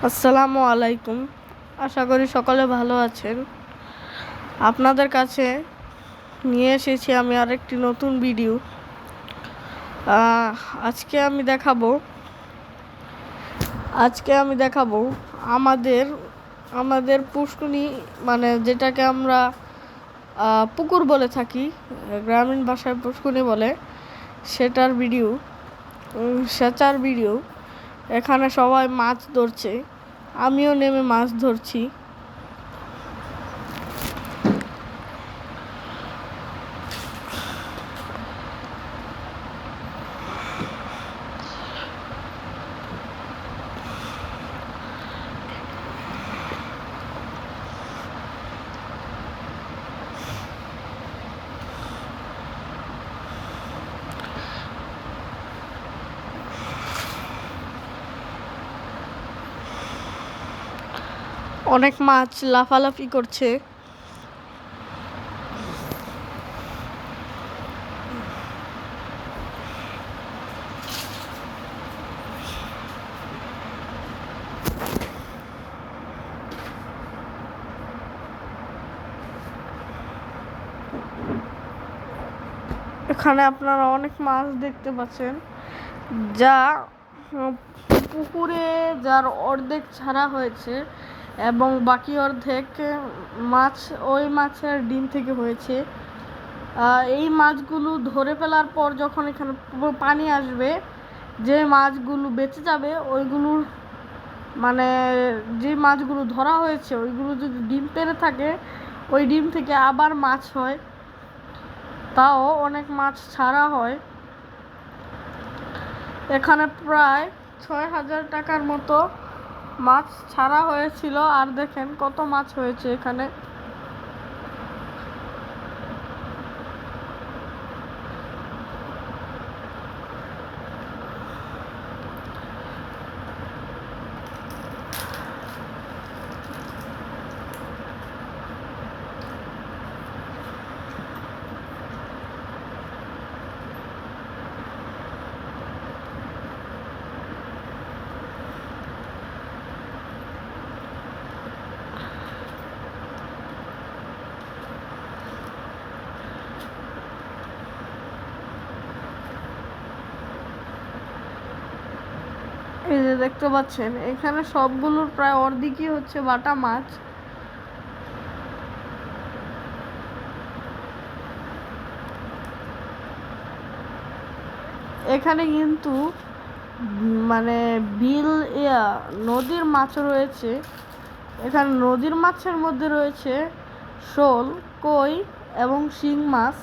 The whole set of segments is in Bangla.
আসসালামু আলাইকুম। আশা করি সকলে ভালো আছেন। আপনাদের কাছে নিয়ে এসেছি আমি আরেকটি নতুন ভিডিও। আহ, আজকে আমি দেখাবো আমাদের আমাদের পুষ্করণী, মানে যেটাকে আমরা পুকুর বলে থাকি, গ্রামীণ ভাষায় পুষ্করণী বলে, সেটার ভিডিও, সেচার ভিডিও। এখানে সবাই মাছ ধরছে, আমিও নেমে মাছ ধরছি। অনেক মাছ লাফালাফি করছে। এখানে আপনারা অনেক মাছ দেখতে পাচ্ছেন, যা পুকুরে যার অর্ধেক ছাড়া হয়েছে এবং বাকি অর্ধেক মাছ ওই মাছের ডিম থেকে হয়েছে। এই মাছগুলো ধরে ফেলার পর যখন এখানে পানি আসবে, যে মাছগুলো বেঁচে যাবে ওইগুলোর, মানে যে মাছগুলো ধরা হয়েছে ওইগুলো যদি ডিম পেড়ে থাকে, ওই ডিম থেকে আবার মাছ হয়, তাও অনেক মাছ ছাড়া হয়। এখানে প্রায় ৬,০০০ টাকার মতো মাছ ছাড়া হয়েছিল। আর দেখেন কত মাছ হয়েছে এখানে। এই যে দেখতে পাচ্ছেন, এখানে সবগুলোর প্রায় অর্ধেকই হচ্ছে বাটা মাছ। এখানে কিন্তু মানে বিল নদীর মাছ রয়েছে। এখানে নদীর মাছের মধ্যে রয়েছে শোল, কই এবং শিং মাছ।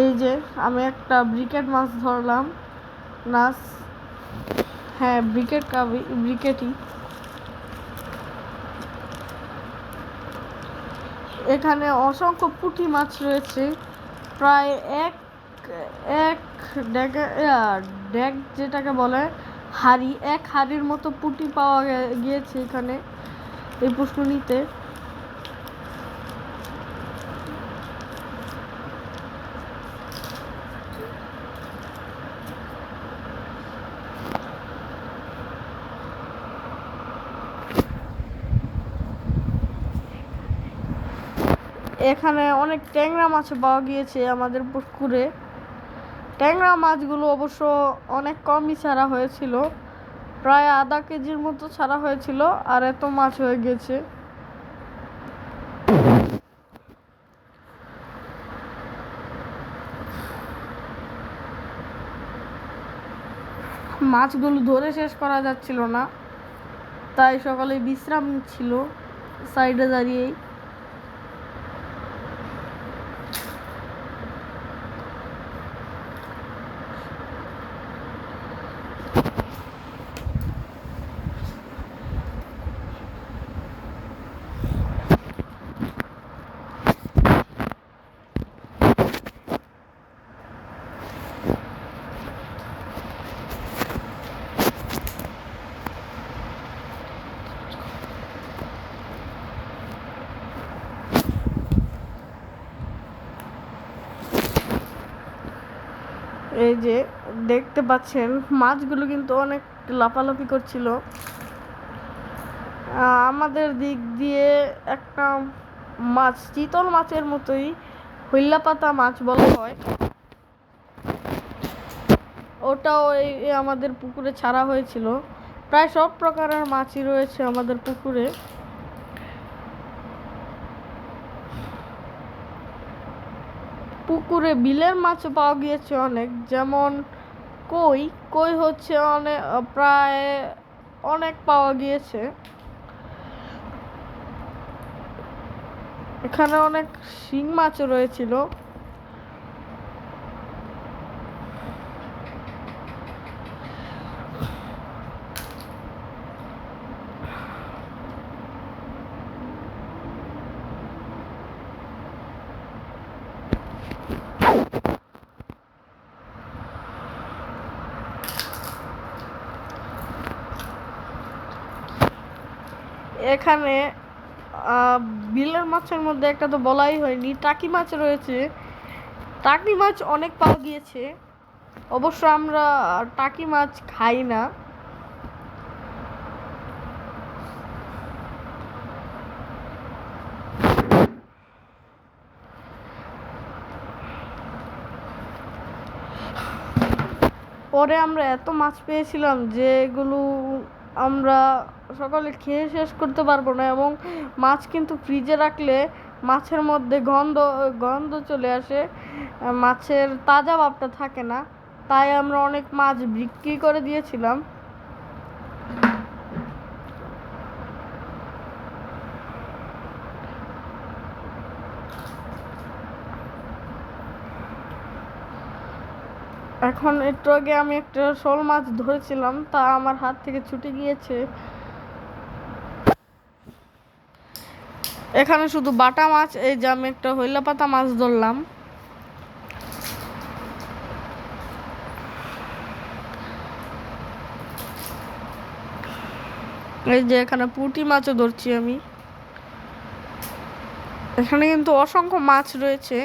এই যে আমি একটা ব্রিকেট মাছ ধরলাম। হ্যাঁ, ব্রিকেটই। এখানে অসংখ্য পুঁটি মাছ রয়েছে, প্রায় এক এক ড্যাগ যেটাকে বলে হাড়ি, এক হাড়ির মতো পুঁটি পাওয়া গিয়েছে এখানে এই পুষ্করণীতে। এখানে অনেক ট্যাংরা মাছ পাওয়া গিয়েছে আমাদের পুকুরে। ট্যাংরা মাছগুলো অবশ্য অনেক কমই ছাড়া হয়েছিল, প্রায় আধা কেজির মতো ছাড়া হয়েছিল, আর এত মাছ হয়ে গেছে। মাছগুলো ধরে শেষ করা যাচ্ছিল না, তাই সকালে বিশ্রাম নিচ্ছিল সাইডে দাঁড়িয়েই। এই যে দেখতে পাচ্ছেন, মাছগুলো কিন্তু অনেক একটু লাফালাফি করছিল। আমাদের দিক দিয়ে একটা মাছ, চিতল মাছের মতোই হইলা পাতা মাছ বলা হয়, ওটাও এই আমাদের পুকুরে ছাড়া হয়েছিল। প্রায় সব প্রকারের মাছই রয়েছে আমাদের পুকুরে। পুকুরে বিলের মাছও পাওয়া গিয়েছে অনেক, যেমন কই। কই হচ্ছে অনেক, প্রায় অনেক পাওয়া গিয়েছে। এখানে অনেক শিং মাছও রয়েছিল। এখানে বিলের মাছের মধ্যে একটা তো বলাই হয়নি, টাকি মাছ রয়েছে। টাকি মাছ অনেক পাওয়া গিয়েছে। অবশ্য আমরা টাকি মাছ খাই না। পরে আমরা এত মাছ পেয়েছিলাম যে এগুলো আমরা সকালে খেয়ে শেষ করতে পারবো না, এবং মাছ কিন্তু ফ্রিজে রাখলে মাছের মধ্যে গন্ধ চলে আসে, মাছের তাজা ভাবটা থাকে না। তাই আমরা অনেক মাছ বিক্রি করে দিয়েছিলাম। এখন একটু আগে আমি একটা শোল মাছ ধরেছিলাম, তা আমার হাত থেকে ছুটে গিয়েছে। এখানে শুধু বাটা মাছ, এই যে আমি একটা হইলা পাতা মাছ ধরলাম। এই যে এখানে পুঁটি মাছও ধরছি আমি। এখানে কিন্তু অসংখ্য মাছ রয়েছে।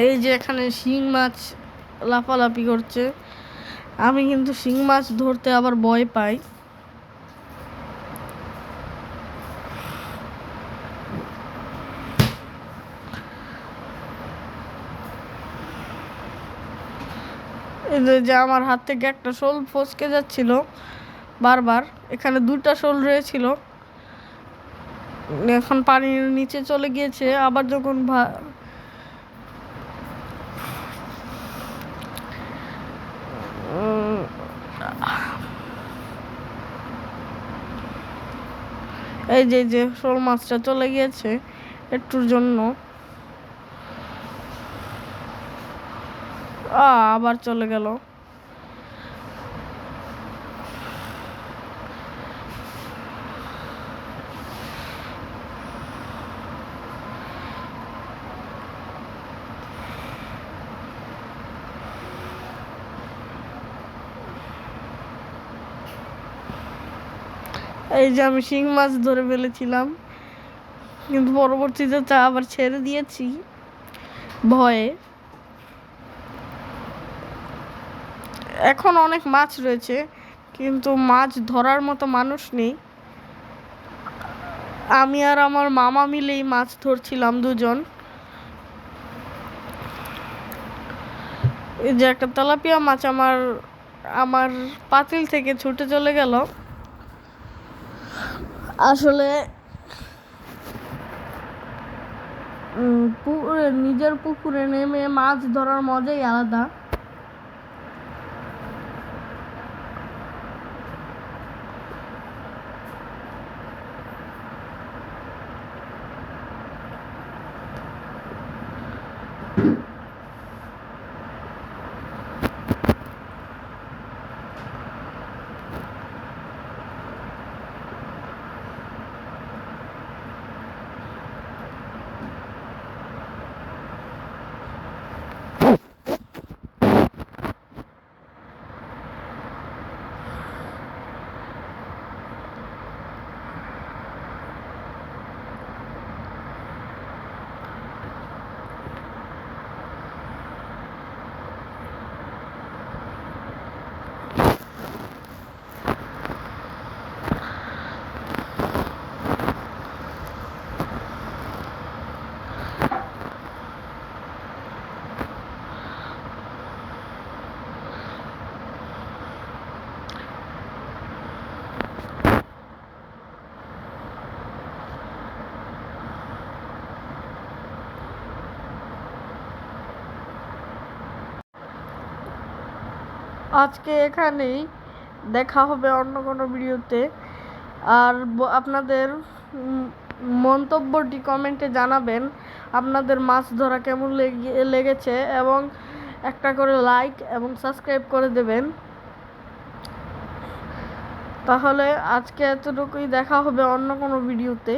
এই যে এখানে শিং মাছ লাফালাফি করছে। আমি কিন্তু শিং মাছ ধরতে আবার ভয় পাই। এই যে আমার হাত থেকে একটা শোল ফসকে যাচ্ছিল বারবার। এখানে দুটা শোল রয়েছিল, এখন পানির নিচে চলে গিয়েছে। আবার যখন এই যে শোল মাছটা চলে গিয়েছে একটুর জন্য, আবার চলে গেল। এই যে আমি শিং মাছ ধরে ফেলেছিলাম, কিন্তু পরবর্তীতে তা আবার ছেড়ে দিয়েছি ভয়ে। এখন অনেক মাছ রয়েছে, কিন্তু মাছ ধরার মতো মানুষ নেই। আমি আর আমার মামা মিলেই মাছ ধরছিলাম দুজন। এই যে একটা তেলাপিয়া মাছ আমার পাতিল থেকে ছুটে চলে গেল। আসলে নিজের পুকুরে নেমে মাছ ধরার মজাই আলাদা। আজকে এখানেই, দেখা হবে অন্য কোনো ভিডিওতে। আর আপনাদের মন্তব্যটি কমেন্টে জানাবেন, আপনাদের মাছ ধরা কেমন লেগেছে, এবং একটা করে লাইক এবং সাবস্ক্রাইব করে দেবেন। তাহলে আজকে এতটুকুই, দেখা হবে অন্য কোনো ভিডিওতে।